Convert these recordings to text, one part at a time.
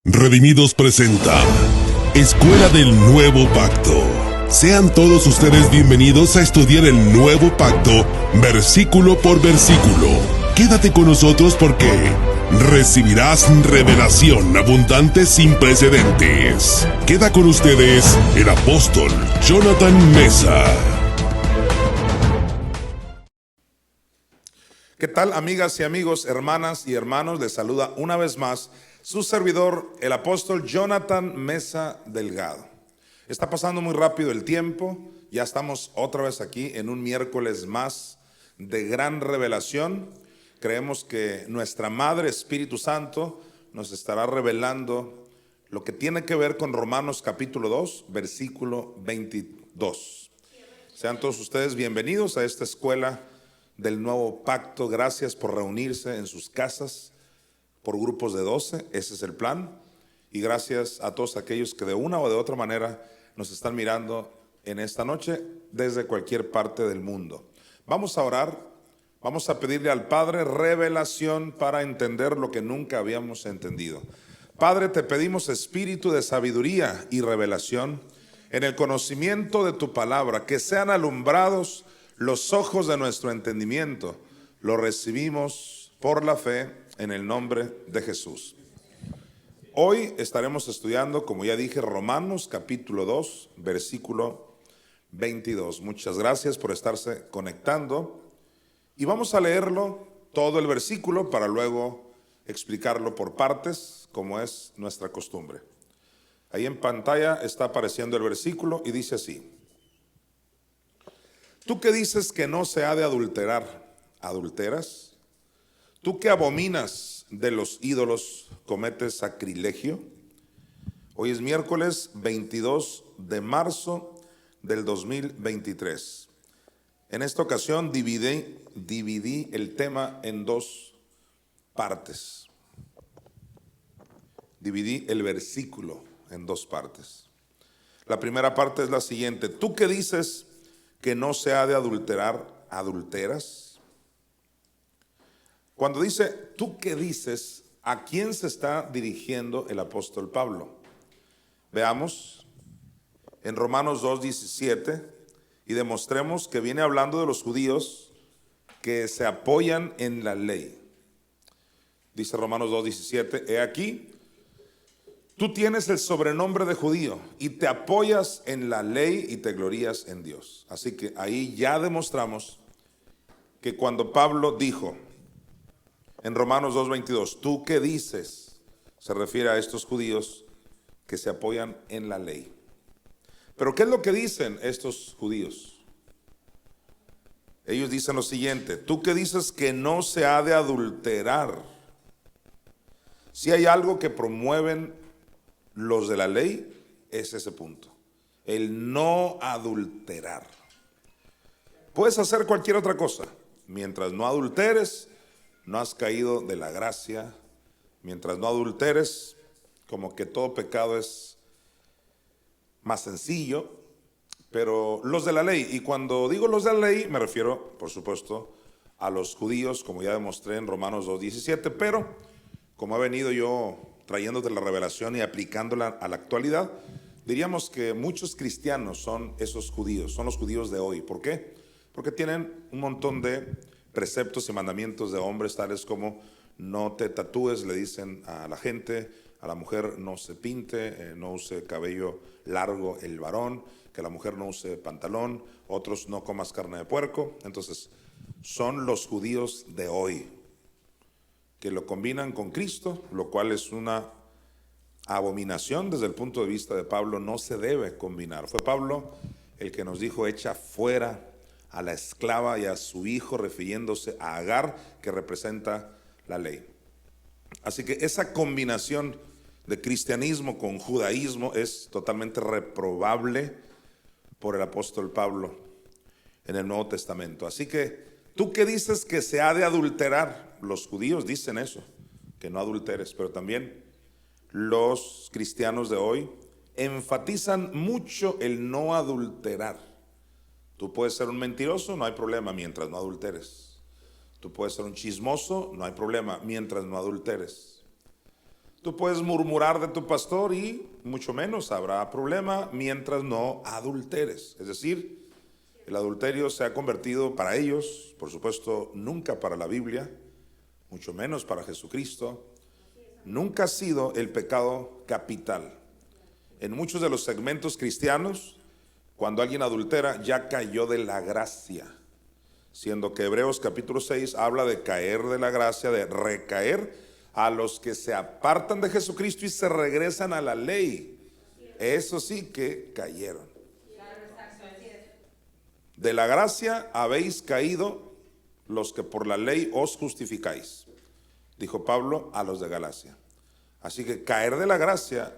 Redimidos presenta Escuela del Nuevo Pacto. Sean todos ustedes bienvenidos a estudiar el Nuevo Pacto, versículo por versículo. Quédate con nosotros porque recibirás revelación abundante sin precedentes. Queda con ustedes el apóstol Jonathan Meza. ¿Qué tal, amigas y amigos, hermanas y hermanos? Les saluda una vez más su servidor, el apóstol Jonathan Meza Delgado. Está pasando muy rápido el tiempo, ya estamos otra vez aquí en un miércoles más de gran revelación. Creemos que nuestra Madre Espíritu Santo nos estará revelando lo que tiene que ver con Romanos capítulo 2, versículo 22. Sean todos ustedes bienvenidos a esta escuela del Nuevo Pacto. Gracias por reunirse en sus casas por grupos de 12, ese es el plan. Y gracias a todos aquellos que de una o de otra manera nos están mirando en esta noche desde cualquier parte del mundo. Vamos a orar, vamos a pedirle al Padre revelación para entender lo que nunca habíamos entendido. Padre, te pedimos espíritu de sabiduría y revelación en el conocimiento de tu palabra, que sean alumbrados los ojos de nuestro entendimiento. Lo recibimos por la fe en el nombre de Jesús. Hoy estaremos estudiando, como ya dije, Romanos capítulo 2, versículo 22. Muchas gracias por estarse conectando. Y vamos a leerlo todo el versículo para luego explicarlo por partes, como es nuestra costumbre. Ahí en pantalla está apareciendo el versículo y dice así: Tú que dices que no se ha de adulterar, ¿adulteras? Tú que abominas de los ídolos, ¿cometes sacrilegio? Hoy es miércoles 22 de marzo del 2023. En esta ocasión dividí el tema en dos partes. Dividí el versículo en dos partes. La primera parte es la siguiente: Tú que dices que no se ha de adulterar, ¿adulteras? Cuando dice, ¿tú qué dices? ¿A quién se está dirigiendo el apóstol Pablo? Veamos en Romanos 2:17 y demostremos que viene hablando de los judíos que se apoyan en la ley. Dice Romanos 2:17, he aquí, tú tienes el sobrenombre de judío y te apoyas en la ley y te glorías en Dios. Así que ahí ya demostramos que cuando Pablo dijo en Romanos 2:22, ¿tú qué dices? Se refiere a estos judíos que se apoyan en la ley. Pero ¿qué es lo que dicen estos judíos? Ellos dicen lo siguiente: tú que dices que no se ha de adulterar. Si hay algo que promueven los de la ley, es ese punto: el no adulterar. Puedes hacer cualquier otra cosa, mientras no adulteres, no has caído de la gracia. Mientras no adulteres, como que todo pecado es más sencillo. Pero los de la ley, y cuando digo los de la ley, me refiero, por supuesto, a los judíos, como ya demostré en Romanos 2:17, pero como he venido yo trayéndote la revelación y aplicándola a la actualidad, diríamos que muchos cristianos son esos judíos, son los judíos de hoy. ¿Por qué? Porque tienen un montón de preceptos y mandamientos de hombres, tales como no te tatúes, le dicen a la gente, a la mujer no se pinte, no use cabello largo el varón, que la mujer no use pantalón, otros no comas carne de puerco. Entonces son los judíos de hoy que lo combinan con Cristo, lo cual es una abominación desde el punto de vista de Pablo. No se debe combinar. Fue Pablo el que nos dijo: echa fuera a la esclava y a su hijo, refiriéndose a Agar, que representa la ley. Así que esa combinación de cristianismo con judaísmo es totalmente reprobable por el apóstol Pablo en el Nuevo Testamento. Así que, ¿tú qué dices que se ha de adulterar? Los judíos dicen eso, que no adulteres, pero también los cristianos de hoy enfatizan mucho el no adulterar. Tú puedes ser un mentiroso, no hay problema, mientras no adulteres. Tú puedes ser un chismoso, no hay problema, mientras no adulteres. Tú puedes murmurar de tu pastor y mucho menos habrá problema mientras no adulteres. Es decir, el adulterio se ha convertido para ellos, por supuesto, nunca para la Biblia, mucho menos para Jesucristo, nunca ha sido el pecado capital. En muchos de los segmentos cristianos, cuando alguien adultera, ya cayó de la gracia, siendo que Hebreos capítulo 6 habla de caer de la gracia, de recaer a los que se apartan de Jesucristo y se regresan a la ley. Eso sí que cayeron. De la gracia habéis caído los que por la ley os justificáis, dijo Pablo a los de Galacia. Así que caer de la gracia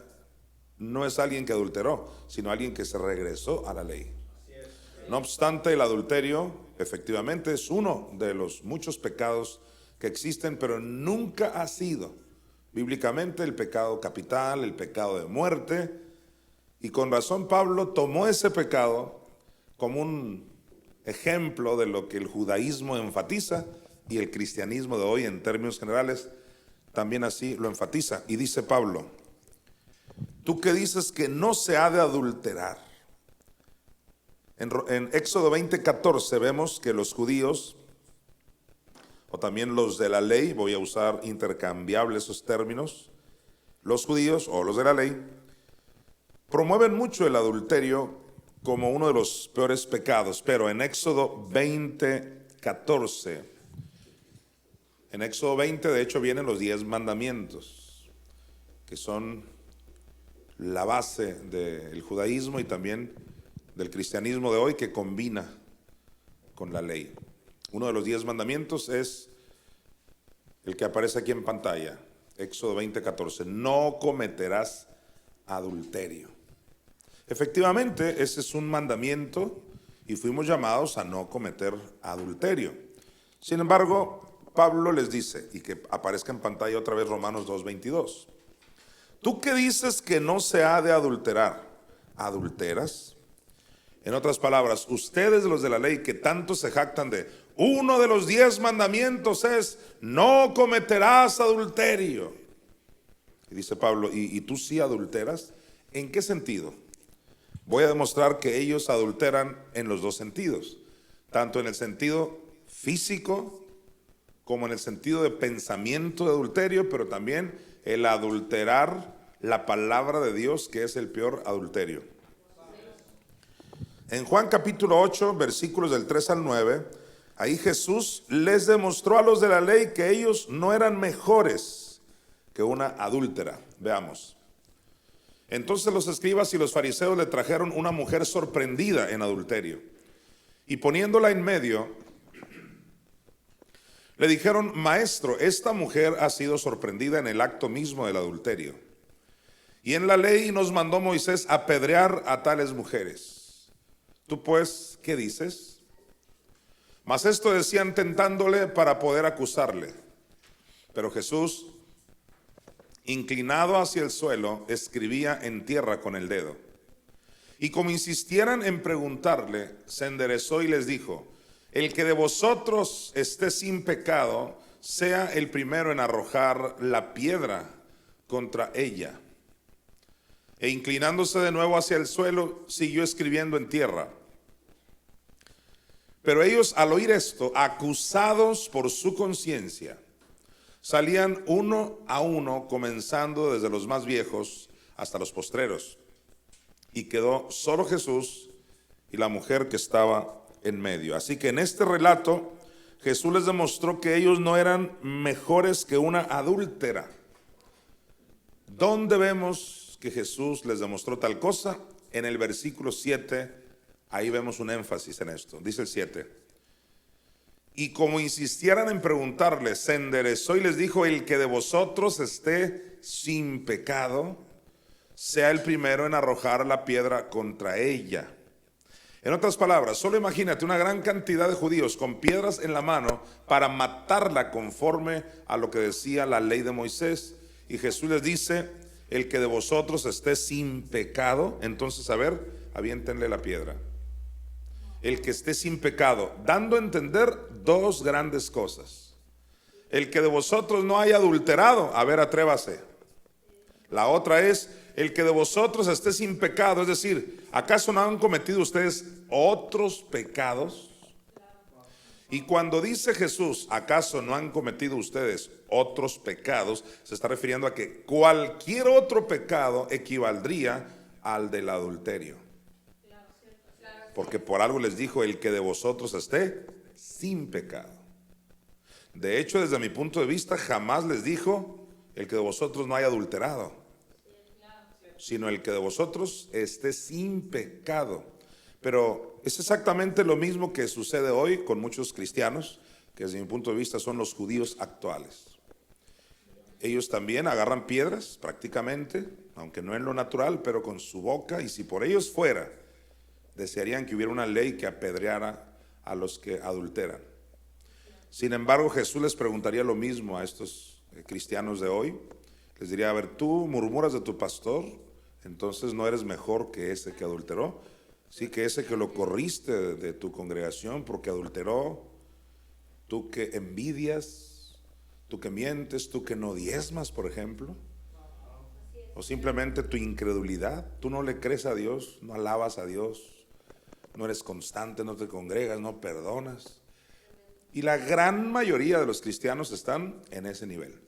no es alguien que adulteró, sino alguien que se regresó a la ley. No obstante, el adulterio efectivamente es uno de los muchos pecados que existen, pero nunca ha sido bíblicamente el pecado capital, el pecado de muerte. Y con razón Pablo tomó ese pecado como un ejemplo de lo que el judaísmo enfatiza y el cristianismo de hoy en términos generales también así lo enfatiza. Y dice Pablo: tú que dices que no se ha de adulterar. En Éxodo 20:14 vemos que los judíos, o también los de la ley, voy a usar intercambiables esos términos, los judíos o los de la ley, promueven mucho el adulterio como uno de los peores pecados. Pero en Éxodo 20:14, en Éxodo 20 de hecho vienen los 10 mandamientos, que son la base del judaísmo y también del cristianismo de hoy, que combina con la ley. Uno de los 10 mandamientos es el que aparece aquí en pantalla, Éxodo 20:14, no cometerás adulterio. Efectivamente, ese es un mandamiento y fuimos llamados a no cometer adulterio. Sin embargo, Pablo les dice, y que aparezca en pantalla otra vez Romanos 2:22, tú que dices que no se ha de adulterar, ¿adulteras? En otras palabras, ustedes los de la ley que tanto se jactan de uno de los 10 mandamientos es no cometerás adulterio. Y dice Pablo, ¿y tú sí adulteras? ¿En qué sentido? Voy a demostrar que ellos adulteran en los dos sentidos, tanto en el sentido físico como en el sentido de pensamiento de adulterio, pero también el adulterar la palabra de Dios, que es el peor adulterio. En Juan capítulo 8, versículos del 3 al 9, ahí Jesús les demostró a los de la ley que ellos no eran mejores que una adúltera. Veamos. Entonces los escribas y los fariseos le trajeron una mujer sorprendida en adulterio, y poniéndola en medio, le dijeron: maestro, esta mujer ha sido sorprendida en el acto mismo del adulterio, y en la ley nos mandó Moisés apedrear a tales mujeres. Tú pues, ¿qué dices? Mas esto decían tentándole para poder acusarle. Pero Jesús, inclinado hacia el suelo, escribía en tierra con el dedo. Y como insistieran en preguntarle, se enderezó y les dijo: el que de vosotros esté sin pecado, sea el primero en arrojar la piedra contra ella. E inclinándose de nuevo hacia el suelo, siguió escribiendo en tierra. Pero ellos, al oír esto, acusados por su conciencia, salían uno a uno, comenzando desde los más viejos hasta los postreros. Y quedó solo Jesús y la mujer que estaba en medio. Así que en este relato, Jesús les demostró que ellos no eran mejores que una adúltera. ¿Dónde vemos que Jesús les demostró tal cosa? En el versículo 7, ahí vemos un énfasis en esto. Dice el 7: y como insistieran en preguntarle, se enderezó y les dijo: el que de vosotros esté sin pecado, sea el primero en arrojar la piedra contra ella. En otras palabras, solo imagínate una gran cantidad de judíos con piedras en la mano para matarla conforme a lo que decía la ley de Moisés. Y Jesús les dice: el que de vosotros esté sin pecado, entonces a ver, aviéntenle la piedra. El que esté sin pecado, dando a entender dos grandes cosas. El que de vosotros no haya adulterado, a ver, atrévase. La otra es el que de vosotros esté sin pecado, es decir, ¿acaso no han cometido ustedes otros pecados? Y cuando dice Jesús, ¿acaso no han cometido ustedes otros pecados? Se está refiriendo a que cualquier otro pecado equivaldría al del adulterio. Porque por algo les dijo, el que de vosotros esté sin pecado. De hecho, desde mi punto de vista, jamás les dijo el que de vosotros no haya adulterado, sino el que de vosotros esté sin pecado. Pero es exactamente lo mismo que sucede hoy con muchos cristianos, que desde mi punto de vista son los judíos actuales. Ellos también agarran piedras prácticamente, aunque no en lo natural, pero con su boca, y si por ellos fuera, desearían que hubiera una ley que apedreara a los que adulteran. Sin embargo, Jesús les preguntaría lo mismo a estos cristianos de hoy. Les diría, a ver, tú murmuras de tu pastor, entonces no eres mejor que ese que adulteró. Sí, que ese que lo corriste de tu congregación porque adulteró, tú que envidias, tú que mientes, tú que no diezmas, por ejemplo, o simplemente tu incredulidad, tú no le crees a Dios, no alabas a Dios, no eres constante, no te congregas, no perdonas. Y la gran mayoría de los cristianos están en ese nivel.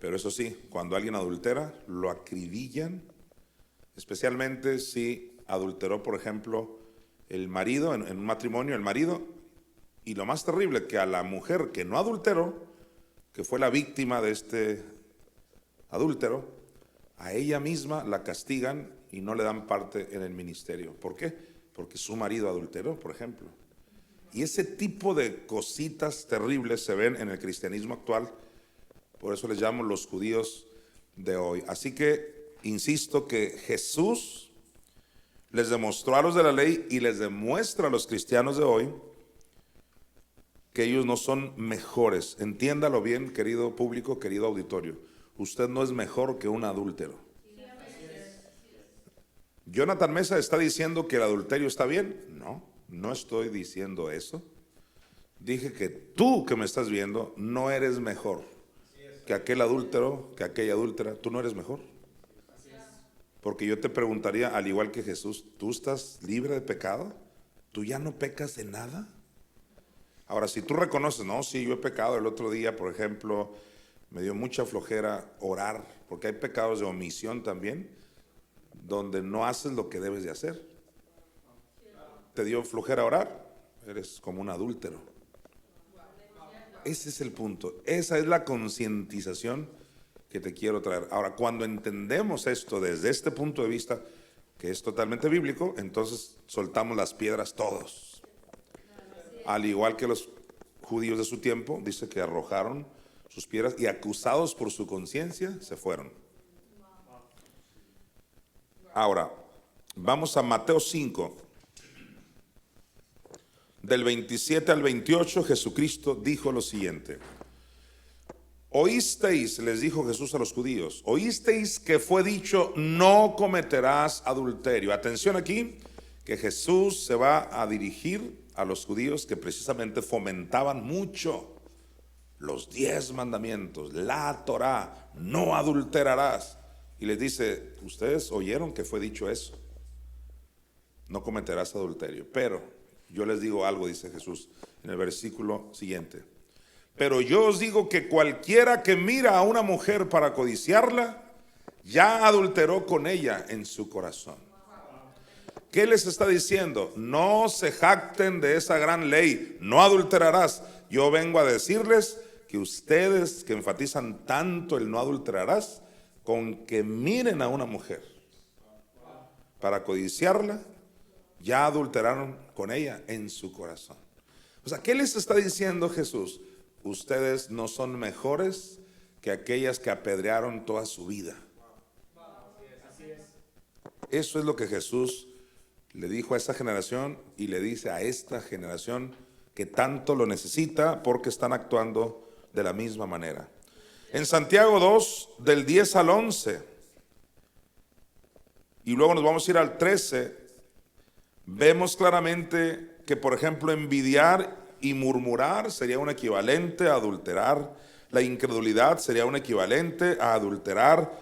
Pero eso sí, cuando alguien adultera, lo acribillan. Especialmente si adulteró, por ejemplo, el marido, en un matrimonio, el marido, y lo más terrible, que a la mujer que no adulteró, que fue la víctima de este adúltero, a ella misma la castigan y no le dan parte en el ministerio. ¿Por qué? Porque su marido adulteró, por ejemplo. Y ese tipo de cositas terribles se ven en el cristianismo actual, por eso les llamo los judíos de hoy. Así que insisto que Jesús les demostró a los de la ley y les demuestra a los cristianos de hoy que ellos no son mejores. Entiéndalo bien, querido público, querido auditorio. Usted no es mejor que un adúltero. Jonathan Mesa está diciendo que el adulterio está bien. No, no estoy diciendo eso. Dije que tú que me estás viendo no eres mejor que aquel adúltero, que aquella adúltera. Tú no eres mejor. Porque yo te preguntaría, al igual que Jesús, ¿tú estás libre de pecado? ¿Tú ya no pecas de nada? Ahora, si tú reconoces, no, sí, yo he pecado el otro día, por ejemplo, me dio mucha flojera orar, porque hay pecados de omisión también, donde no haces lo que debes de hacer. ¿Te dio flojera orar? Eres como un adúltero. Ese es el punto, esa es la concientización que te quiero traer. Ahora, cuando entendemos esto desde este punto de vista, que es totalmente bíblico, entonces soltamos las piedras todos. Al igual que los judíos de su tiempo, dice que arrojaron sus piedras y acusados por su conciencia, se fueron. Ahora, vamos a Mateo 5. Del 27 al 28, Jesucristo dijo lo siguiente. Oísteis, les dijo Jesús a los judíos, oísteis que fue dicho, no cometerás adulterio. Atención aquí, que Jesús se va a dirigir a los judíos que precisamente fomentaban mucho los 10 mandamientos, la Torá, no adulterarás. Y les dice, ustedes oyeron que fue dicho eso, no cometerás adulterio. Pero yo les digo algo, dice Jesús en el versículo siguiente. Pero yo os digo que cualquiera que mira a una mujer para codiciarla, ya adulteró con ella en su corazón. ¿Qué les está diciendo? No se jacten de esa gran ley, no adulterarás. Yo vengo a decirles que ustedes que enfatizan tanto el no adulterarás, con que miren a una mujer para codiciarla, ya adulteraron con ella en su corazón. O sea, ¿qué les está diciendo Jesús? Ustedes no son mejores que aquellas que apedrearon toda su vida. Eso es lo que Jesús le dijo a esta generación y le dice a esta generación que tanto lo necesita porque están actuando de la misma manera. En Santiago 2, del 10 al 11, y luego nos vamos a ir al 13, vemos claramente que, por ejemplo, envidiar y murmurar sería un equivalente a adulterar. La incredulidad sería un equivalente a adulterar.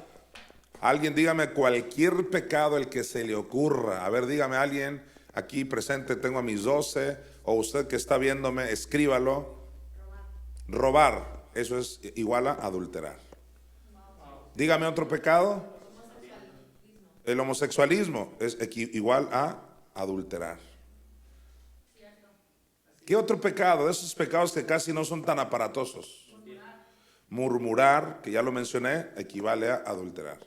Alguien dígame cualquier pecado el que se le ocurra. A ver, dígame alguien aquí presente, tengo a mis 12, o usted que está viéndome, escríbalo. Robar, eso es igual a adulterar. Dígame otro pecado. El homosexualismo es igual a adulterar. ¿Qué otro pecado? De esos pecados que casi no son tan aparatosos. Murmurar, que ya lo mencioné, equivale a adulterar.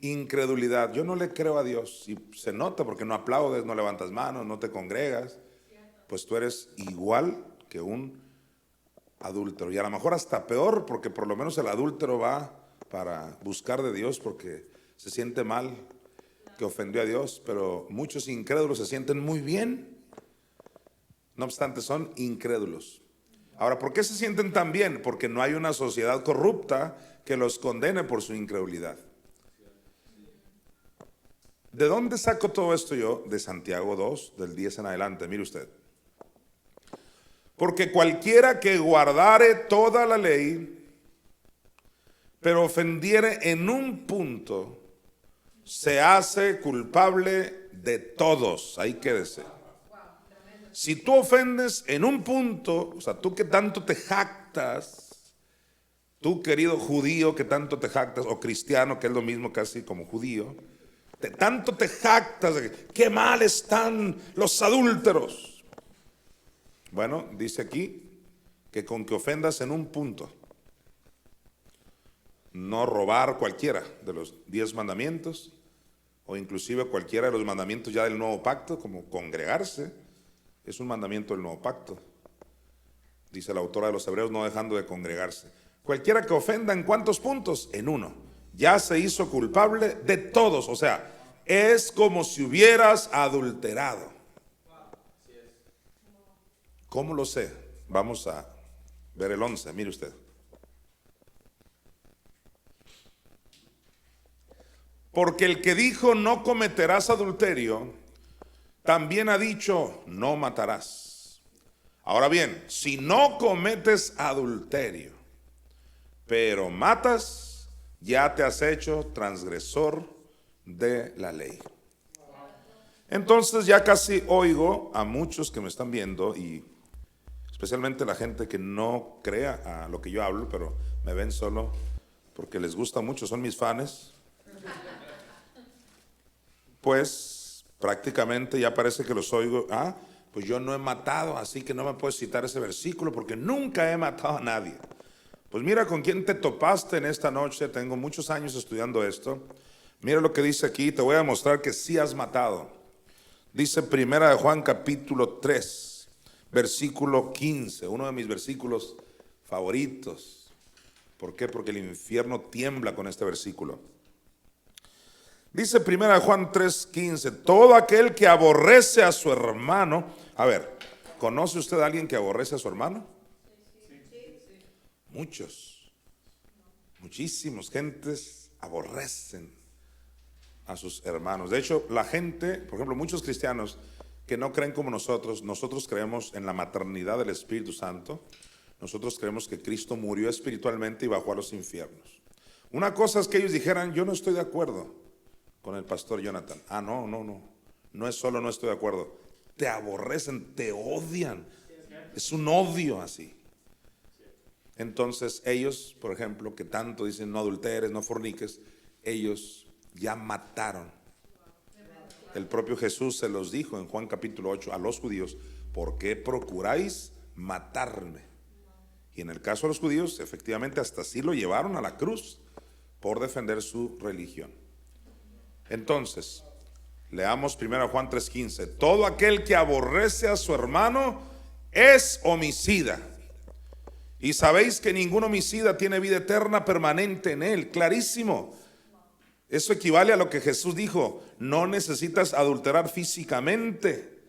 Incredulidad. Yo no le creo a Dios. Y se nota porque no aplaudes, no levantas manos, no te congregas. Pues tú eres igual que un adúltero. Y a lo mejor hasta peor, porque por lo menos el adúltero va para buscar de Dios porque se siente mal que ofendió a Dios. Pero muchos incrédulos se sienten muy bien. No obstante, son incrédulos. Ahora, ¿por qué se sienten tan bien? Porque no hay una sociedad corrupta que los condene por su incredulidad. ¿De dónde saco todo esto yo? De Santiago 2, del 10 en adelante. Mire usted. Porque cualquiera que guardare toda la ley, pero ofendiere en un punto, se hace culpable de todos. Ahí quédese. Si tú ofendes en un punto, o sea, tú que tanto te jactas, tú querido judío que tanto te jactas, o cristiano que es lo mismo casi como judío, tanto te jactas de que qué mal están los adúlteros. Bueno, dice aquí que con que ofendas en un punto, no robar cualquiera de los 10 mandamientos, o inclusive cualquiera de los mandamientos ya del nuevo pacto, como congregarse, es un mandamiento del nuevo pacto. Dice la autora de los Hebreos, no dejando de congregarse. Cualquiera que ofenda en ¿cuántos puntos? En uno. Ya se hizo culpable de todos. O sea, es como si hubieras adulterado. ¿Cómo lo sé? Vamos a ver el 11, mire usted. Porque el que dijo no cometerás adulterio, también ha dicho no matarás. Ahora bien, si no cometes adulterio, pero matas, ya te has hecho transgresor de la ley. Entonces ya casi oigo a muchos que me están viendo, y especialmente la gente que no crea a lo que yo hablo, pero me ven solo porque les gusta mucho, son mis fans. Pues prácticamente ya parece que los oigo. Pues yo no he matado, así que no me puedes citar ese versículo porque nunca he matado a nadie. Pues mira con quién te topaste en esta noche. Tengo muchos años estudiando esto. Mira lo que dice aquí, te voy a mostrar que sí has matado. Dice Primera de Juan capítulo 3, versículo 15, uno de mis versículos favoritos. ¿Por qué? Porque el infierno tiembla con este versículo. Dice Primera de Juan 3:15, todo aquel que aborrece a su hermano. A ver, ¿conoce usted a alguien que aborrece a su hermano? Muchos, muchísimos gentes aborrecen a sus hermanos. De hecho, la gente, por ejemplo, muchos cristianos que no creen como nosotros creemos en la maternidad del Espíritu Santo. Nosotros creemos que Cristo murió espiritualmente y bajó a los infiernos. Una cosa es que ellos dijeran, yo no estoy de acuerdo con el pastor Jonathan. No es solo no estoy de acuerdo, te aborrecen, te odian. Es un odio así. Entonces ellos, por ejemplo, que tanto dicen no adulteres, no forniques, ellos ya mataron. El propio Jesús se los dijo en Juan capítulo 8 a los judíos, ¿por qué procuráis matarme? Y en el caso de los judíos, efectivamente hasta así lo llevaron a la cruz por defender su religión. Entonces, leamos primero Juan 3:15. Todo aquel que aborrece a su hermano es homicida. Y sabéis que ningún homicida tiene vida eterna permanente en él. Clarísimo. Eso equivale a lo que Jesús dijo. No necesitas adulterar físicamente.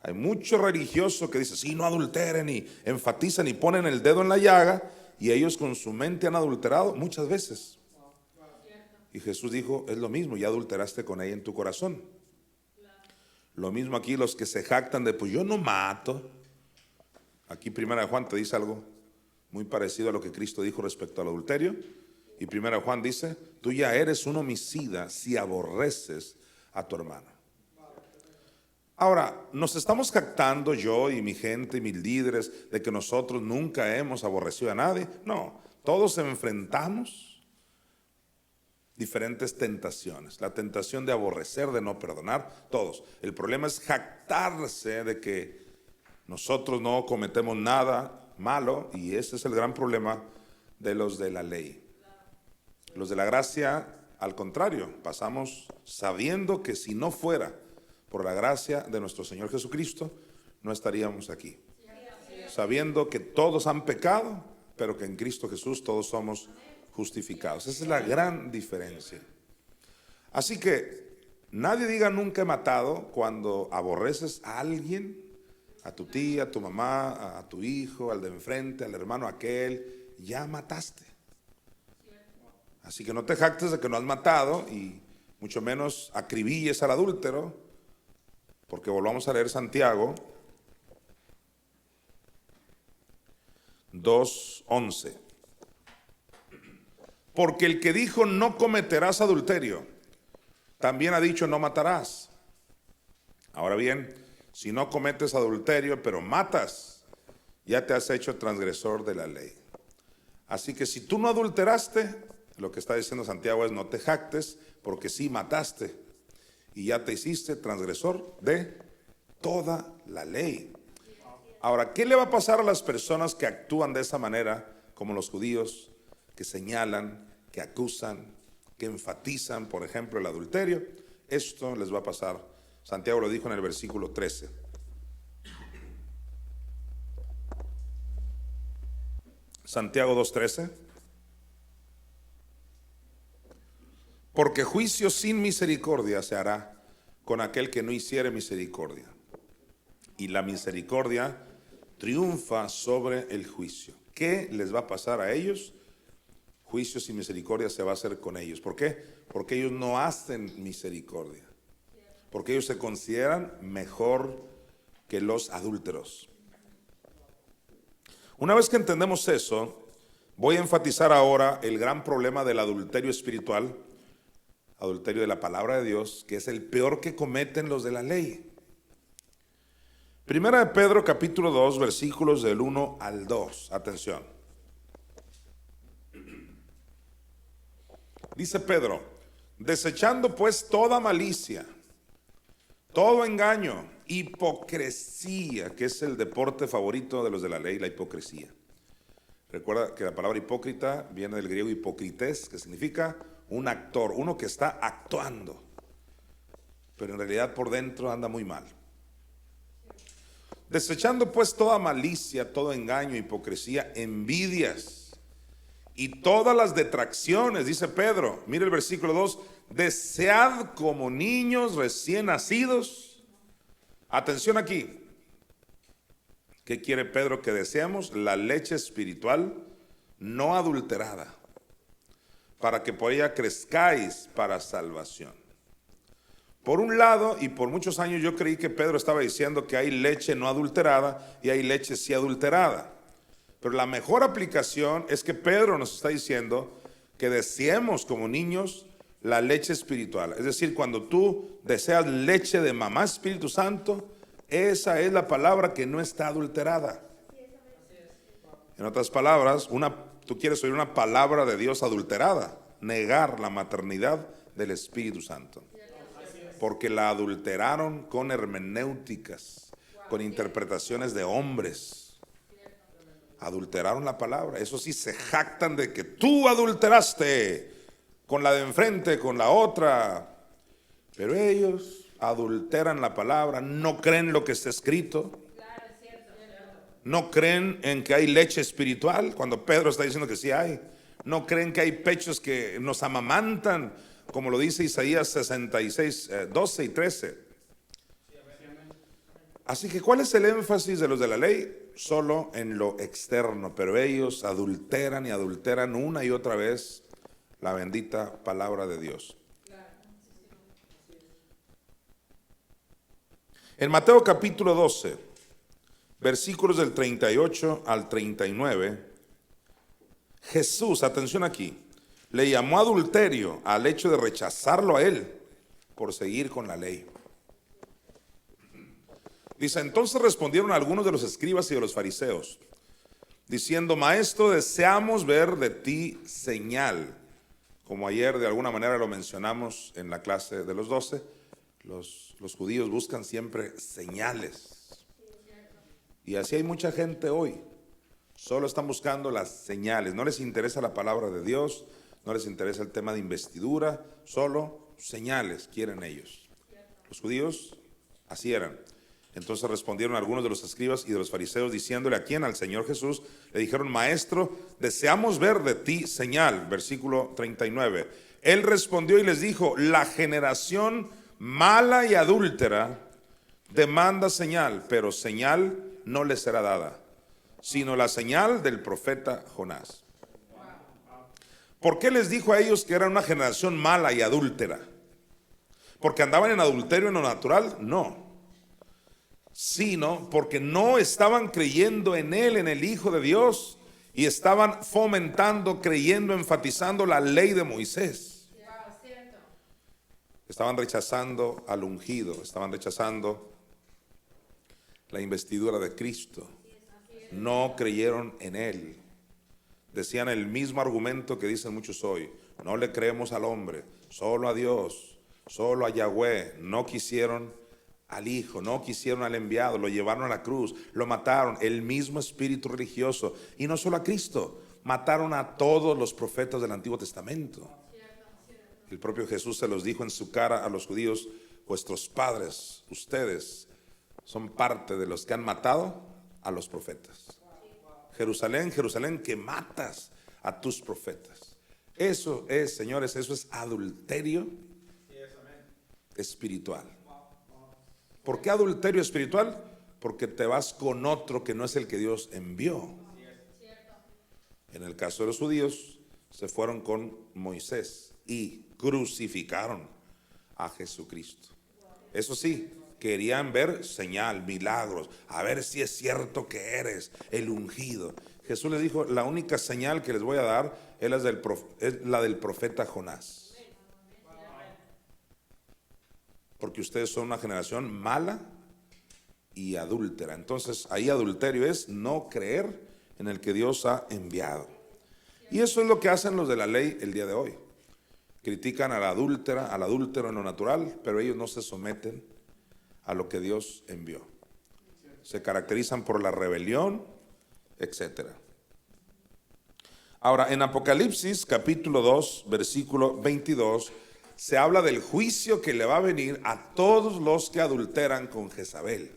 Hay mucho religioso que dice, sí, no adulteren, y enfatizan y ponen el dedo en la llaga, y ellos con su mente han adulterado muchas veces. Y Jesús dijo, es lo mismo, ya adulteraste con ella en tu corazón. Lo mismo aquí los que se jactan de, pues yo no mato. Aquí Primera de Juan te dice algo muy parecido a lo que Cristo dijo respecto al adulterio. Y 1 Juan dice, tú ya eres un homicida si aborreces a tu hermano. Ahora, nos estamos jactando yo y mi gente y mis líderes de que nosotros nunca hemos aborrecido a nadie. No, todos enfrentamos diferentes tentaciones. La tentación de aborrecer, de no perdonar, todos. El problema es jactarse de que nosotros no cometemos nada malo, y ese es el gran problema de los de la ley. Los de la gracia, al contrario, pasamos sabiendo que si no fuera por la gracia de nuestro Señor Jesucristo, no estaríamos aquí. Sabiendo que todos han pecado, pero que en Cristo Jesús todos somos justificados. Esa es la gran diferencia. Así que nadie diga nunca he matado cuando aborreces a alguien, a tu tía, a tu mamá, a tu hijo, al de enfrente, al hermano aquel, ya mataste. Así que no te jactes de que no has matado, y mucho menos acribilles al adúltero, porque volvamos a leer Santiago 2:11. Porque el que dijo no cometerás adulterio, también ha dicho no matarás. Ahora bien, si no cometes adulterio pero matas, ya te has hecho transgresor de la ley. Así que si tú no adulteraste, lo que está diciendo Santiago es no te jactes, porque sí mataste y ya te hiciste transgresor de toda la ley. Ahora, ¿qué le va a pasar a las personas que actúan de esa manera, como los judíos, que señalan, que acusan, que enfatizan, por ejemplo, el adulterio? Esto les va a pasar. Santiago lo dijo en el versículo 13. Santiago 2:13. Porque juicio sin misericordia se hará con aquel que no hiciere misericordia. Y la misericordia triunfa sobre el juicio. ¿Qué les va a pasar a ellos? Juicio sin misericordia se va a hacer con ellos. ¿Por qué? Porque ellos no hacen misericordia. Porque ellos se consideran mejor que los adúlteros. Una vez que entendemos eso, voy a enfatizar ahora el gran problema del adulterio espiritual, adulterio de la palabra de Dios, que es el peor que cometen los de la ley. Primera de Pedro capítulo 2, versículos del 1 al 2. Atención. Dice Pedro, desechando pues toda malicia, todo engaño, hipocresía, que es el deporte favorito de los de la ley, la hipocresía. Recuerda que la palabra hipócrita viene del griego hipokrites, que significa un actor, uno que está actuando, pero en realidad por dentro anda muy mal. Desechando pues toda malicia, todo engaño, hipocresía, envidias y todas las detracciones, dice Pedro, mire el versículo 2, desead como niños recién nacidos. Atención aquí. ¿Qué quiere Pedro que deseamos? La leche espiritual no adulterada, para que por ella crezcáis para salvación. Por un lado, y por muchos años yo creí que Pedro estaba diciendo que hay leche no adulterada y hay leche sí adulterada. Pero la mejor aplicación es que Pedro nos está diciendo que deseemos como niños la leche espiritual. Es decir, cuando tú deseas leche de mamá Espíritu Santo, esa es la palabra que no está adulterada. En otras palabras, tú quieres oír una palabra de Dios adulterada, negar la maternidad del Espíritu Santo. Porque la adulteraron con hermenéuticas, con interpretaciones de hombres. Adulteraron la palabra. Eso sí, se jactan de que tú adulteraste con la de enfrente, con la otra. Pero ellos adulteran la palabra, no creen lo que está escrito. No creen en que hay leche espiritual, cuando Pedro está diciendo que sí hay. No creen que hay pechos que nos amamantan, como lo dice Isaías 66, 12 y 13. Así que, ¿cuál es el énfasis de los de la ley? Solo en lo externo, pero ellos adulteran y adulteran una y otra vez la bendita palabra de Dios. En Mateo capítulo 12, versículos del 38 al 39, Jesús, atención aquí, le llamó adulterio al hecho de rechazarlo a él por seguir con la ley. Dice, entonces respondieron algunos de los escribas y de los fariseos, diciendo, maestro, deseamos ver de ti señal. Como ayer de alguna manera lo mencionamos en la clase de los 12, los judíos buscan siempre señales. Y así hay mucha gente hoy. Solo están buscando las señales. No les interesa la palabra de Dios, no les interesa el tema de investidura, solo señales quieren ellos. Los judíos así eran. Entonces respondieron algunos de los escribas y de los fariseos diciéndole a quién, al Señor Jesús, le dijeron, maestro, deseamos ver de ti señal. Versículo 39. Él respondió y les dijo, la generación mala y adúltera demanda señal, pero señal no les será dada, sino la señal del profeta Jonás. ¿Por qué les dijo a ellos que era una generación mala y adúltera? ¿Porque andaban en adulterio en lo natural? No. Sino porque no estaban creyendo en Él, en el Hijo de Dios, y estaban fomentando, creyendo, enfatizando la ley de Moisés. Estaban rechazando al ungido, estaban rechazando la investidura de Cristo. No creyeron en Él. Decían el mismo argumento que dicen muchos hoy. No le creemos al hombre, solo a Dios, solo a Yahweh. No quisieron al Hijo, no quisieron al enviado, lo llevaron a la cruz, lo mataron. El mismo espíritu religioso. Y no solo a Cristo, mataron a todos los profetas del Antiguo Testamento. El propio Jesús se los dijo en su cara a los judíos, vuestros padres, ustedes, son parte de los que han matado a los profetas. Jerusalén, Jerusalén, que matas a tus profetas. Eso es, señores, eso es adulterio espiritual. ¿Por qué adulterio espiritual? Porque te vas con otro que no es el que Dios envió. En el caso de los judíos, se fueron con Moisés y crucificaron a Jesucristo. Eso sí, querían ver señal, milagros, a ver si es cierto que eres el ungido. Jesús les dijo, la única señal que les voy a dar es la del profeta Jonás. Porque ustedes son una generación mala y adúltera. Entonces ahí adulterio es no creer en el que Dios ha enviado. Y eso es lo que hacen los de la ley el día de hoy. Critican a la adúltera, al adúltero en lo natural, pero ellos no se someten a lo que Dios envió. Se caracterizan por la rebelión, etc. Ahora, en Apocalipsis capítulo 2, versículo 22, se habla del juicio que le va a venir a todos los que adulteran con Jezabel.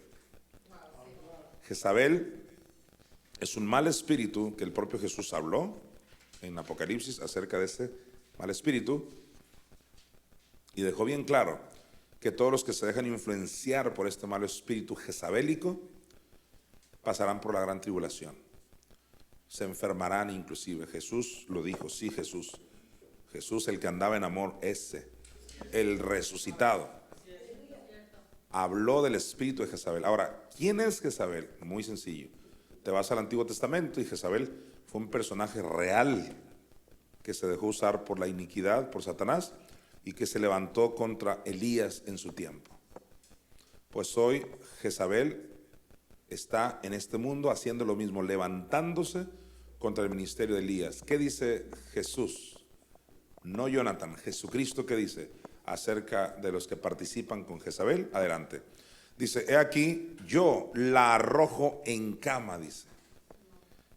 Jezabel es un mal espíritu que el propio Jesús habló en Apocalipsis acerca de ese mal espíritu y dejó bien claro que todos los que se dejan influenciar por este mal espíritu jezabélico pasarán por la gran tribulación. Se enfermarán inclusive. Jesús lo dijo, sí, Jesús, el que andaba en amor, ese, el resucitado, habló del espíritu de Jezabel. Ahora, ¿quién es Jezabel? Muy sencillo. Te vas al Antiguo Testamento y Jezabel fue un personaje real que se dejó usar por la iniquidad, por Satanás, y que se levantó contra Elías en su tiempo. Pues hoy Jezabel está en este mundo haciendo lo mismo, levantándose contra el ministerio de Elías. ¿Qué dice Jesús? No Jonathan, Jesucristo, ¿qué dice acerca de los que participan con Jezabel? Adelante. Dice, he aquí, yo la arrojo en cama, dice,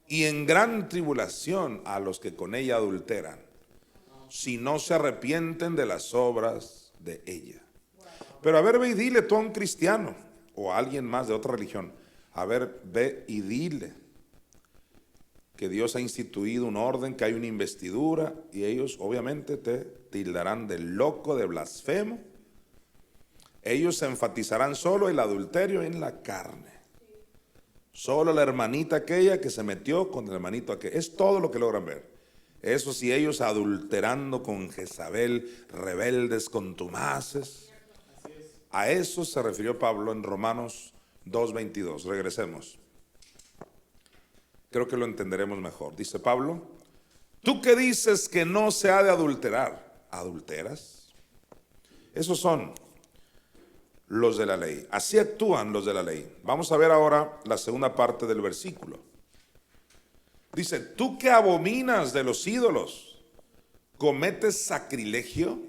y en gran tribulación a los que con ella adulteran, si no se arrepienten de las obras de ella. Pero a ver, ve y dile tú a un cristiano o a alguien más de otra religión, a ver, ve y dile que Dios ha instituido un orden, que hay una investidura, y ellos obviamente te tildarán de loco, de blasfemo. Ellos se enfatizarán solo el adulterio en la carne. Solo la hermanita aquella que se metió con el hermanito aquel. Es todo lo que logran ver. Eso sí, ellos adulterando con Jezabel, rebeldes, contumaces. A eso se refirió Pablo en Romanos 2:22. Regresemos. Creo que lo entenderemos mejor. Dice Pablo, Tú que dices que no se ha de adulterar, ¿adulteras? Esos son los de la ley. Así actúan los de la ley. Vamos a ver ahora la segunda parte del versículo. Dice, tú que abominas de los ídolos, ¿cometes sacrilegio?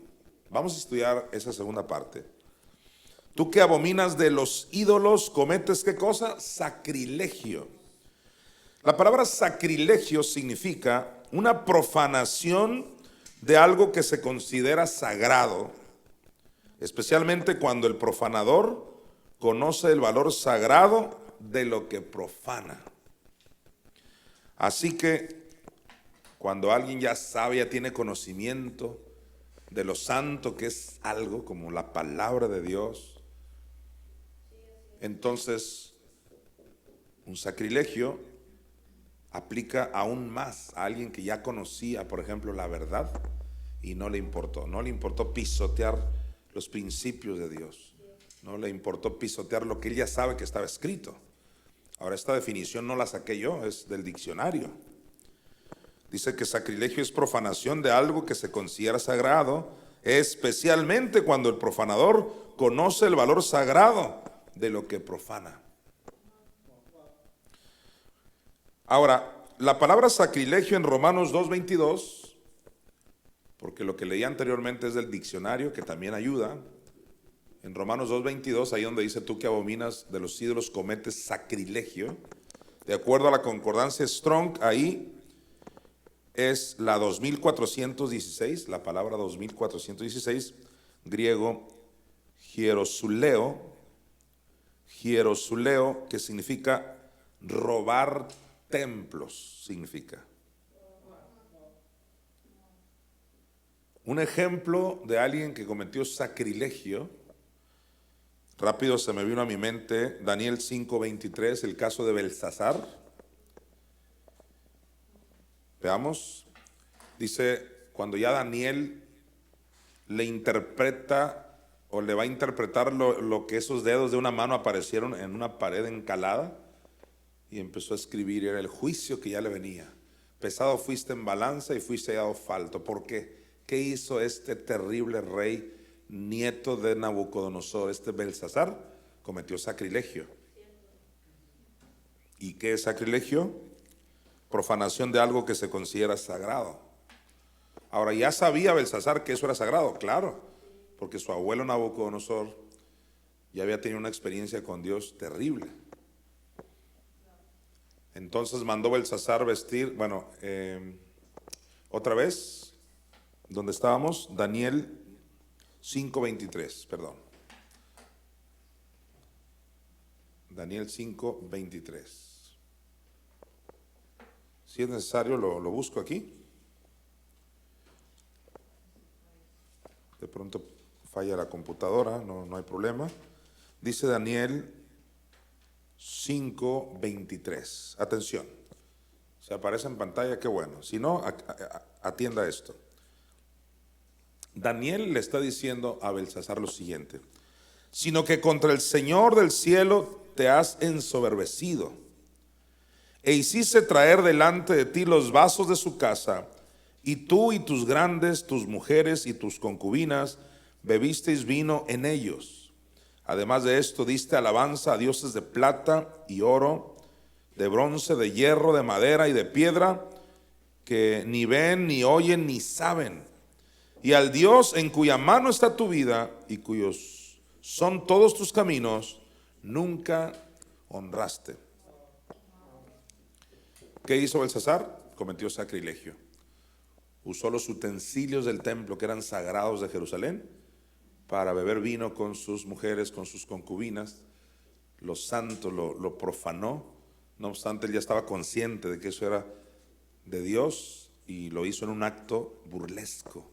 Vamos a estudiar esa segunda parte. Tú que abominas de los ídolos, ¿cometes qué cosa? Sacrilegio. La palabra sacrilegio significa una profanación de algo que se considera sagrado, especialmente cuando el profanador conoce el valor sagrado de lo que profana. Así que cuando alguien ya sabe, ya tiene conocimiento de lo santo que es algo como la palabra de Dios, entonces un sacrilegio aplica aún más a alguien que ya conocía, por ejemplo, la verdad y no le importó pisotear los principios de Dios, no le importó pisotear lo que él ya sabe que estaba escrito. Ahora, esta definición no la saqué yo, es del diccionario. Dice que sacrilegio es profanación de algo que se considera sagrado, especialmente cuando el profanador conoce el valor sagrado de lo que profana. Ahora, la palabra sacrilegio en Romanos 2:22, porque lo que leí anteriormente es del diccionario, que también ayuda. En Romanos 2:22, ahí donde dice tú que abominas de los ídolos cometes sacrilegio, de acuerdo a la concordancia Strong, ahí es la 2416, la palabra 2416, griego hierosuleo, que significa robar templos, significa. Un ejemplo de alguien que cometió sacrilegio, rápido se me vino a mi mente Daniel 5:23, el caso de Belsasar. Veamos, dice, cuando ya Daniel le interpreta o le va a interpretar lo que esos dedos de una mano aparecieron en una pared encalada, y empezó a escribir, era el juicio que ya le venía. Pesado fuiste en balanza y fuiste hallado falto. ¿Por qué? ¿Qué hizo este terrible rey, nieto de Nabucodonosor? Este Belsasar cometió sacrilegio. ¿Y qué es sacrilegio? Profanación de algo que se considera sagrado. Ahora, ya sabía Belsasar que eso era sagrado, claro, porque su abuelo Nabucodonosor ya había tenido una experiencia con Dios terrible. Entonces mandó Belsasar vestir, otra vez, donde estábamos, Daniel 5:23, perdón. Daniel 5:23. Si es necesario, lo busco aquí. De pronto falla la computadora, no hay problema. Dice Daniel 5:23. Atención. Si aparece en pantalla, qué bueno. Si no, atienda esto. Daniel le está diciendo a Belsasar lo siguiente: sino que contra el Señor del cielo te has ensoberbecido, e hiciste traer delante de ti los vasos de su casa, y tú y tus grandes, tus mujeres y tus concubinas bebisteis vino en ellos. Además de esto, diste alabanza a dioses de plata y oro, de bronce, de hierro, de madera y de piedra, que ni ven, ni oyen, ni saben. Y al Dios en cuya mano está tu vida y cuyos son todos tus caminos, nunca honraste. ¿Qué hizo Belsasar? Cometió sacrilegio. Usó los utensilios del templo que eran sagrados de Jerusalén para beber vino con sus mujeres, con sus concubinas. Lo santo lo profanó. No obstante, él ya estaba consciente de que eso era de Dios y lo hizo en un acto burlesco,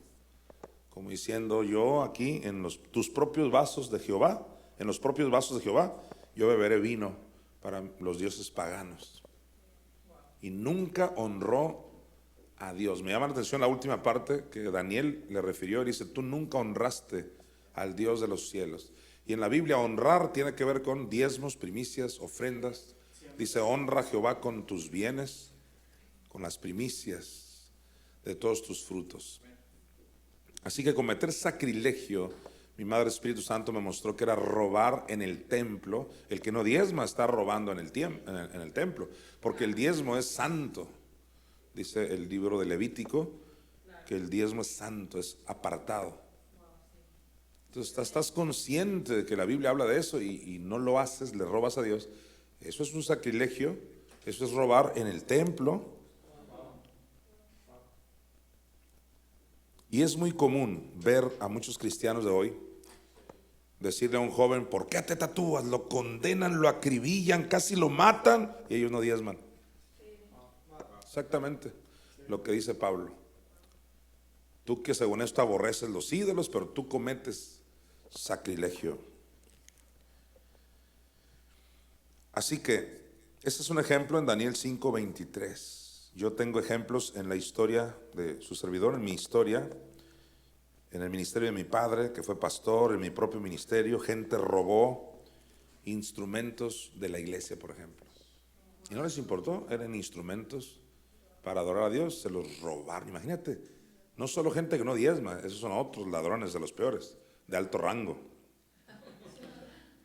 como diciendo: yo aquí en tus propios vasos de Jehová, en los propios vasos de Jehová, yo beberé vino para los dioses paganos. Y nunca honró a Dios. Me llama la atención la última parte que Daniel le refirió. Dice: tú nunca honraste al Dios de los cielos. Y en la Biblia honrar tiene que ver con diezmos, primicias, ofrendas. Dice: honra a Jehová con tus bienes, con las primicias. de todos tus frutos. Así que cometer sacrilegio, mi Madre Espíritu Santo me mostró que era robar en el templo. El que no diezma está robando en el templo, porque el diezmo es santo. Dice el libro de Levítico que el diezmo es santo, es apartado. Entonces estás consciente de que la Biblia habla de eso y no lo haces, le robas a Dios. Eso es un sacrilegio, eso es robar en el templo. Y es muy común ver a muchos cristianos de hoy decirle a un joven: ¿por qué te tatúas? Lo condenan, lo acribillan, casi lo matan, y ellos no diezman. Exactamente lo que dice Pablo. Tú que según esto aborreces los ídolos, pero tú cometes sacrilegio. Así que ese es un ejemplo en Daniel 5:23. Yo tengo ejemplos en la historia de su servidor, en mi historia, en el ministerio de mi padre, que fue pastor, en mi propio ministerio. Gente robó instrumentos de la iglesia, por ejemplo, y no les importó. Eran instrumentos para adorar a Dios, se los robaron. Imagínate, no solo gente que no diezma, esos son otros ladrones de los peores, de alto rango.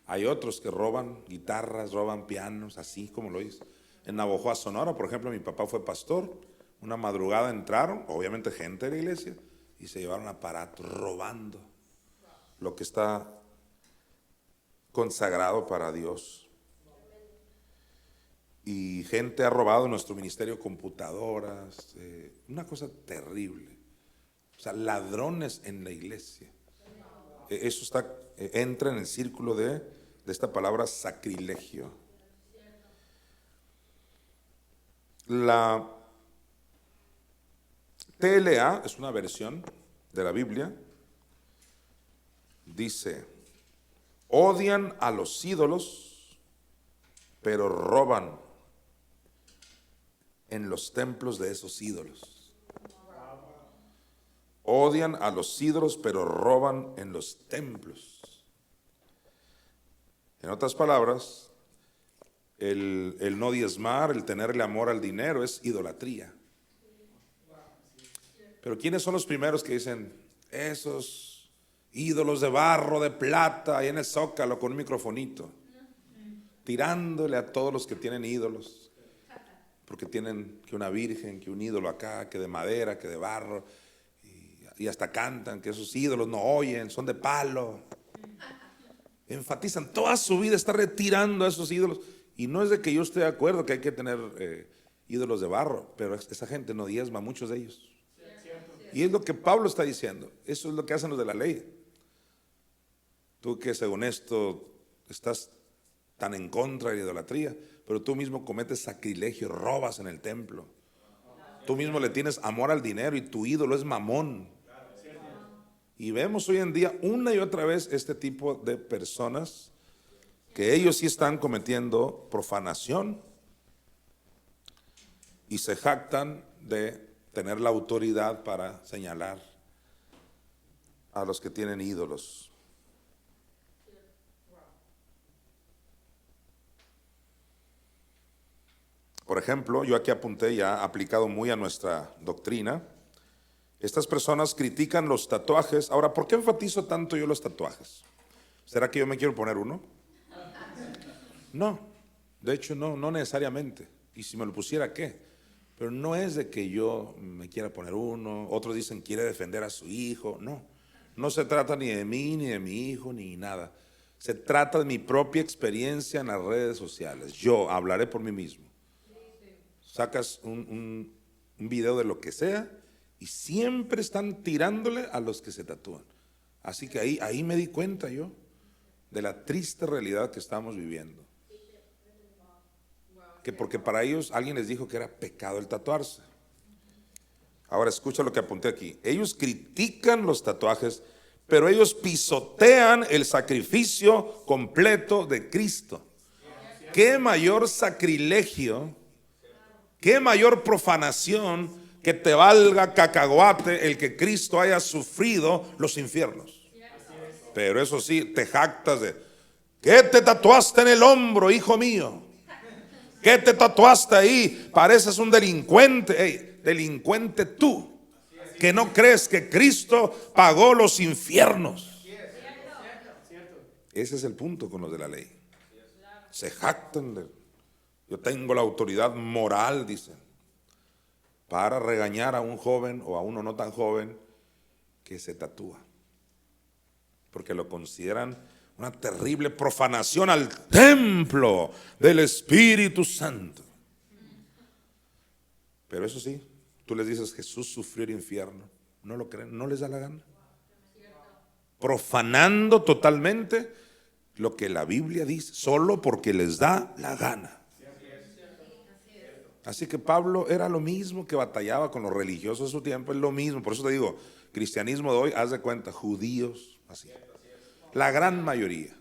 Hay otros que roban guitarras, roban pianos, así como lo hizo. En Navojoa, Sonora, por ejemplo, mi papá fue pastor. Una madrugada entraron, obviamente gente de la iglesia, y se llevaron aparatos robando lo que está consagrado para Dios. Y gente ha robado en nuestro ministerio computadoras, una cosa terrible. O sea, ladrones en la iglesia. Eso entra en el círculo de esta palabra sacrilegio. La TLA es una versión de la Biblia. Dice: odian a los ídolos, pero roban en los templos de esos ídolos. Odian a los ídolos, pero roban en los templos. En otras palabras, el no diezmar, el tenerle amor al dinero es idolatría. Pero ¿quiénes son los primeros que dicen esos ídolos de barro, de plata, ahí en el Zócalo con un microfonito, tirándole a todos los que tienen ídolos? Porque tienen que una virgen, que un ídolo acá, que de madera, que de barro, y hasta cantan que esos ídolos no oyen, son de palo. Enfatizan toda su vida, está retirando a esos ídolos. Y no es de que yo esté de acuerdo que hay que tener ídolos de barro, pero esa gente no diezma, muchos de ellos. Y es lo que Pablo está diciendo. Eso es lo que hacen los de la ley. Tú que según esto estás tan en contra de la idolatría, pero tú mismo cometes sacrilegio, robas en el templo. Tú mismo le tienes amor al dinero y tu ídolo es Mamón. Y vemos hoy en día una y otra vez este tipo de personas que ellos sí están cometiendo profanación y se jactan de tener la autoridad para señalar a los que tienen ídolos. Por ejemplo, yo aquí apunté, ya aplicado muy a nuestra doctrina, estas personas critican los tatuajes. Ahora, ¿por qué enfatizo tanto yo los tatuajes? ¿Será que yo me quiero poner uno? No, de hecho no necesariamente. Y si me lo pusiera, ¿qué? Pero no es de que yo me quiera poner uno. Otros dicen quiere defender a su hijo. No se trata ni de mí, ni de mi hijo, ni nada. Se trata de mi propia experiencia en las redes sociales. Yo hablaré por mí mismo. Sacas un video de lo que sea y siempre están tirándole a los que se tatúan. Así que ahí me di cuenta yo de la triste realidad que estamos viviendo. Que porque para ellos alguien les dijo que era pecado el tatuarse. Ahora escucha lo que apunté aquí. Ellos critican los tatuajes, pero ellos pisotean el sacrificio completo de Cristo. ¿Qué mayor sacrilegio, qué mayor profanación que te valga cacahuate el que Cristo haya sufrido los infiernos? Pero eso sí, te jactas de: ¿qué te tatuaste en el hombro, hijo mío? ¿Qué te tatuaste ahí? Pareces un delincuente. Hey, delincuente tú. que no crees que Cristo pagó los infiernos. Ese es el punto con los de la ley. Se jactan de, yo tengo la autoridad moral, dicen, para regañar a un joven o a uno no tan joven que se tatúa, porque lo consideran una terrible profanación al templo del Espíritu Santo. Pero eso sí, tú les dices Jesús sufrió el infierno, no lo creen, no les da la gana, profanando totalmente lo que la Biblia dice, solo porque les da la gana. Así que Pablo era lo mismo que batallaba con los religiosos de su tiempo, es lo mismo. Por eso te digo, cristianismo de hoy, haz de cuenta, judíos, así. La gran mayoría,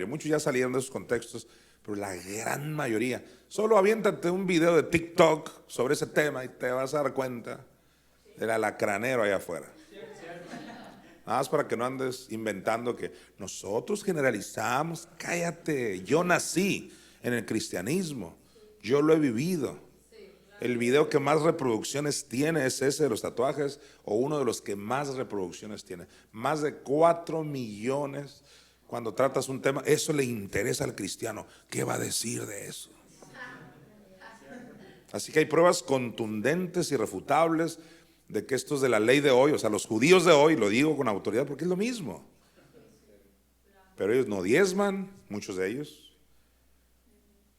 muchos ya salieron de esos contextos, pero la gran mayoría. Solo aviéntate un video de TikTok sobre ese tema y te vas a dar cuenta del alacranero allá afuera. Nada más para que no andes inventando que nosotros generalizamos. Cállate, yo nací en el cristianismo, yo lo he vivido. El video que más reproducciones tiene es ese de los tatuajes, o uno de los que más reproducciones tiene. Más de 4 millones. Cuando tratas un tema, eso le interesa al cristiano. ¿Qué va a decir de eso? Así que hay pruebas contundentes, irrefutables, de que estos de la ley de hoy, o sea, los judíos de hoy, lo digo con autoridad porque es lo mismo. Pero ellos no diezman, muchos de ellos.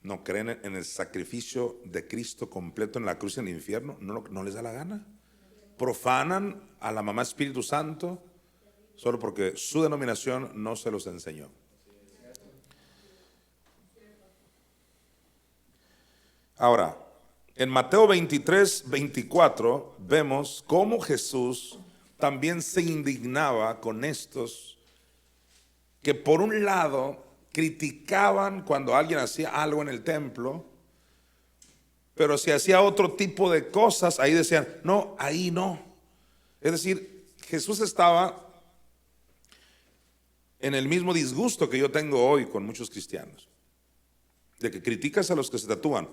No creen en el sacrificio de Cristo completo en la cruz y en el infierno, no les da la gana. Profanan a la mamá Espíritu Santo solo porque su denominación no se los enseñó. Ahora, en Mateo 23, 24 vemos cómo Jesús también se indignaba con estos que por un lado criticaban cuando alguien hacía algo en el templo, pero si hacía otro tipo de cosas, ahí decían, no, ahí no. Es decir, Jesús estaba en el mismo disgusto que yo tengo hoy con muchos cristianos, de que criticas a los que se tatúan,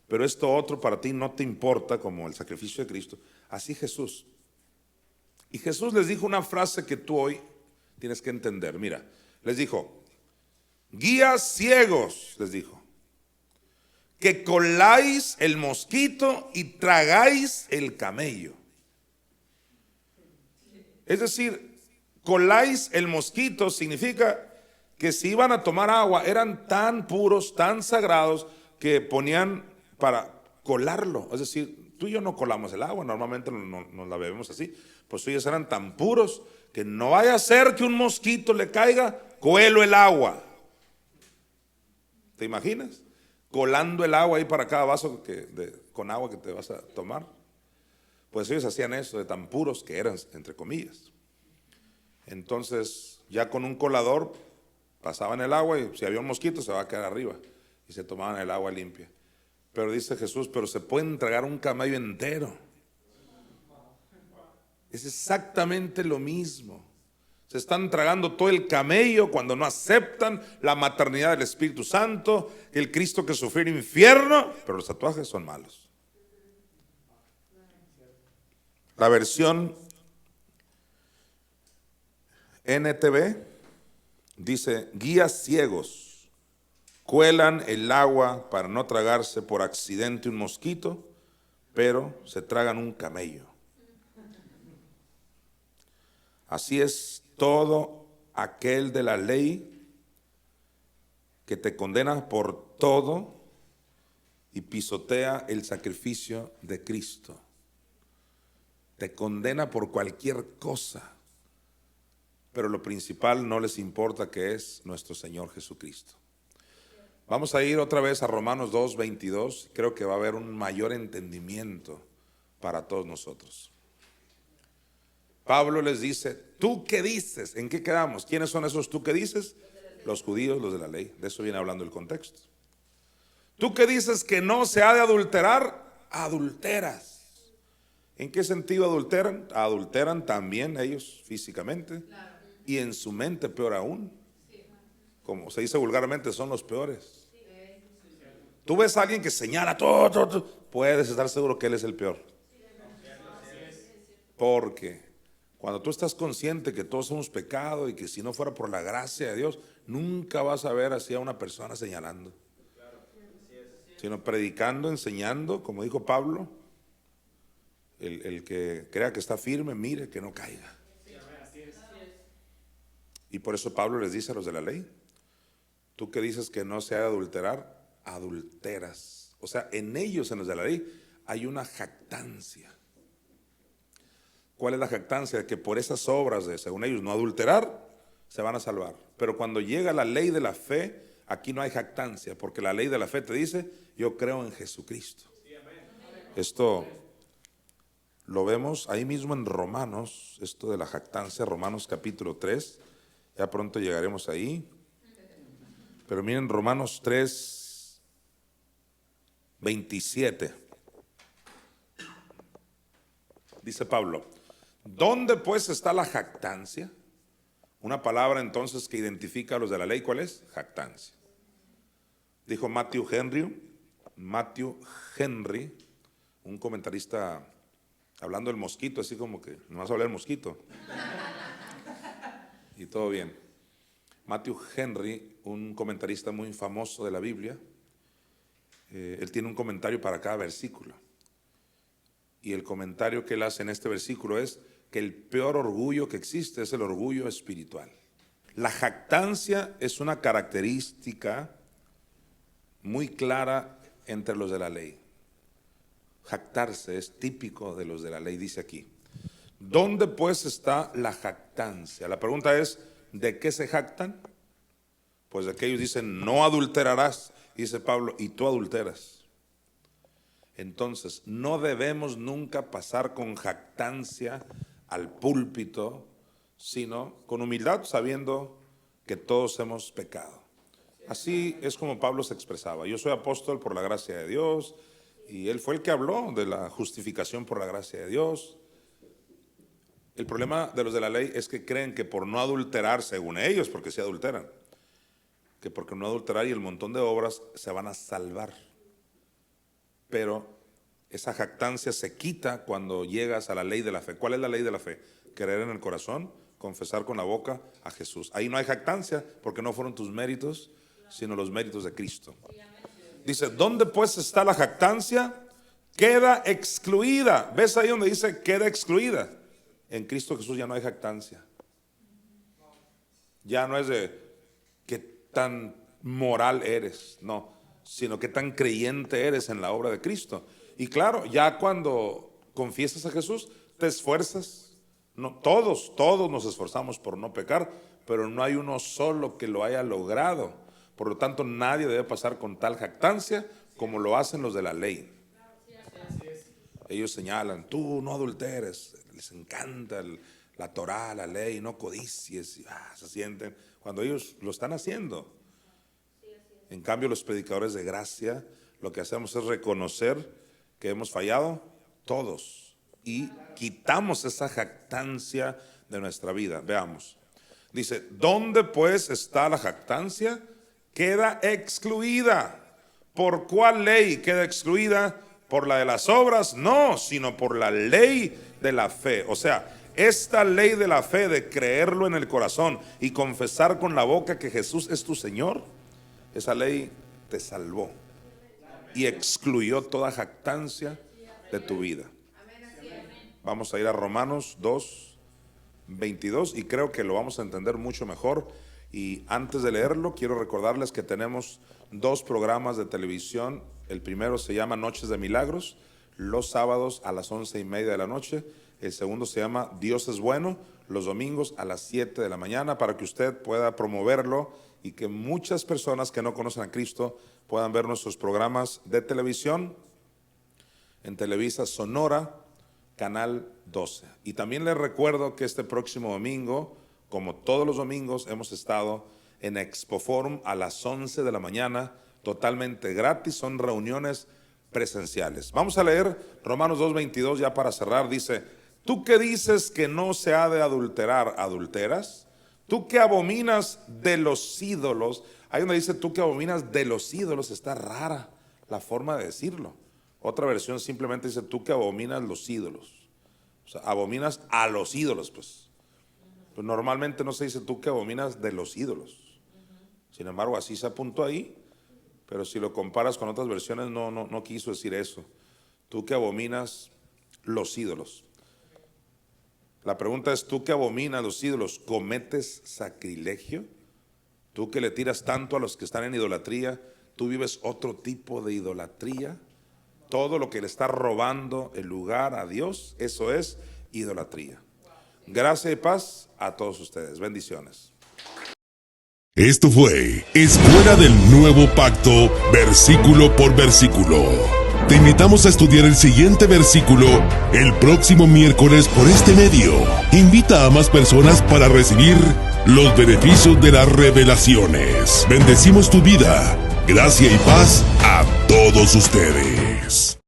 pero esto otro para ti no te importa, como el sacrificio de Cristo. Así Jesús. Y Jesús les dijo una frase que tú hoy tienes que entender. Mira, les dijo, guías ciegos, les dijo, que coláis el mosquito y tragáis el camello. Es decir, coláis el mosquito significa que si iban a tomar agua eran tan puros, tan sagrados, que ponían para colarlo. Es decir, tú y yo no colamos el agua, normalmente nos la bebemos así. Pues ellos eran tan puros que no vaya a ser que un mosquito le caiga, cuelo el agua. ¿Te imaginas? Colando el agua ahí para cada vaso con agua que te vas a tomar. Pues ellos hacían eso, de tan puros que eran, entre comillas. Entonces, ya con un colador pasaban el agua y si había un mosquito se va a quedar arriba y se tomaban el agua limpia. Pero dice Jesús, pero se pueden tragar un camello entero. Es exactamente lo mismo. Se están tragando todo el camello cuando no aceptan la maternidad del Espíritu Santo, el Cristo que sufrió el infierno, pero los tatuajes son malos. La versión NTV dice, guías ciegos cuelan el agua para no tragarse por accidente un mosquito, pero se tragan un camello. Así es todo aquel de la ley que te condena por todo y pisotea el sacrificio de Cristo. Te condena por cualquier cosa, pero lo principal no les importa, que es nuestro Señor Jesucristo. Vamos a ir otra vez a Romanos 2, 22. Creo que va a haber un mayor entendimiento para todos nosotros. Pablo les dice, ¿tú qué dices? ¿En qué quedamos? ¿Quiénes son esos tú qué dices? Los judíos, los de la ley. De eso viene hablando el contexto. ¿Tú qué dices que no se ha de adulterar? Adulteras. ¿En qué sentido adulteran? Adulteran también ellos físicamente y en su mente peor aún. Como se dice vulgarmente, son los peores. Tú ves a alguien que señala todo, puedes estar seguro que él es el peor. Porque cuando tú estás consciente que todos somos pecado y que si no fuera por la gracia de Dios, nunca vas a ver así a una persona señalando, sino predicando, enseñando, como dijo Pablo, el que crea que está firme, mire que no caiga. Y por eso Pablo les dice a los de la ley: tú que dices que no se ha de adulterar, adulteras. O sea, en ellos, en los de la ley, hay una jactancia. ¿Cuál es la jactancia? Que por esas obras de, según ellos, no adulterar, se van a salvar. Pero cuando llega la ley de la fe, aquí no hay jactancia, porque la ley de la fe te dice: yo creo en Jesucristo. Esto lo vemos ahí mismo en Romanos, esto de la jactancia, Romanos capítulo 3, ya pronto llegaremos ahí. Pero miren Romanos 3, 27. Dice Pablo: ¿dónde pues está la jactancia? Una palabra entonces que identifica a los de la ley. ¿Cuál es? Jactancia. Dijo Matthew Henry, un comentarista, hablando del mosquito, así como que nomás habla del mosquito. Y todo bien. Matthew Henry, un comentarista muy famoso de la Biblia, él tiene un comentario para cada versículo. Y el comentario que él hace en este versículo es que el peor orgullo que existe es el orgullo espiritual. La jactancia es una característica muy clara entre los de la ley. Jactarse es típico de los de la ley, dice aquí. ¿Dónde pues está la jactancia? La pregunta es: ¿de qué se jactan? Pues de que ellos dicen: no adulterarás, dice Pablo, y tú adulteras. Entonces, no debemos nunca pasar con jactancia al púlpito, sino con humildad, sabiendo que todos hemos pecado. Así es como Pablo se expresaba: yo soy apóstol por la gracia de Dios, y él fue el que habló de la justificación por la gracia de Dios. El problema de los de la ley es que creen que por no adulterar, según ellos, porque sí adulteran, que porque no adulterar y el montón de obras se van a salvar. Pero esa jactancia se quita cuando llegas a la ley de la fe. ¿Cuál es la ley de la fe? Creer en el corazón, confesar con la boca a Jesús. Ahí no hay jactancia, porque no fueron tus méritos, sino los méritos de Cristo. Dice: ¿dónde pues está la jactancia? Queda excluida. ¿Ves ahí donde dice queda excluida? En Cristo Jesús ya no hay jactancia. Ya no es de qué tan moral eres, no, sino qué tan creyente eres en la obra de Cristo. Y claro, ya cuando confiesas a Jesús, te esfuerzas. No, todos nos esforzamos por no pecar, pero no hay uno solo que lo haya logrado. Por lo tanto, nadie debe pasar con tal jactancia como lo hacen los de la ley. Ellos señalan: tú no adulteres. Les encanta la Torá, la ley, no codicies, y se sienten cuando ellos lo están haciendo. En cambio, los predicadores de gracia, lo que hacemos es reconocer que hemos fallado todos y quitamos esa jactancia de nuestra vida. Veamos. Dice: ¿dónde pues está la jactancia? Queda excluida. ¿Por cuál ley queda excluida? ¿Por la de las obras? No, sino por la ley de la fe. O sea, esta ley de la fe, de creerlo en el corazón y confesar con la boca que Jesús es tu Señor, esa ley te salvó y excluyó toda jactancia de tu vida. Vamos a ir a Romanos 2, 22, y creo que lo vamos a entender mucho mejor. Y antes de leerlo, quiero recordarles que tenemos 2 programas de televisión. El primero se llama Noches de Milagros, los sábados a las 11:30 de la noche. El segundo se llama Dios es Bueno, los domingos a las 7 de la mañana, para que usted pueda promoverlo y que muchas personas que no conocen a Cristo puedan ver nuestros programas de televisión en Televisa Sonora, Canal 12. Y también les recuerdo que este próximo domingo, como todos los domingos, hemos estado en Expoforum a las 11 de la mañana, totalmente gratis. Son reuniones presenciales. Vamos a leer Romanos 2:22 ya para cerrar. Dice: tú que dices que no se ha de adulterar, ¿adulteras? Tú que abominas de los ídolos. Hay donde dice tú que abominas de los ídolos. Está rara la forma de decirlo. Otra versión simplemente dice tú que abominas los ídolos. O sea, abominas a los ídolos, pues. Pues normalmente no se dice tú que abominas de los ídolos. Sin embargo, así se apuntó ahí, pero si lo comparas con otras versiones no quiso decir eso. Tú que abominas los ídolos. La pregunta es, ¿tú que abominas los ídolos, cometes sacrilegio? Tú que le tiras tanto a los que están en idolatría, ¿tú vives otro tipo de idolatría? Todo lo que le está robando el lugar a Dios, eso es idolatría. Gracia y paz a todos ustedes. Bendiciones. Esto fue Escuela del Nuevo Pacto, versículo por versículo. Te invitamos a estudiar el siguiente versículo el próximo miércoles por este medio. Invita a más personas para recibir los beneficios de las revelaciones. Bendecimos tu vida. Gracia y paz a todos ustedes.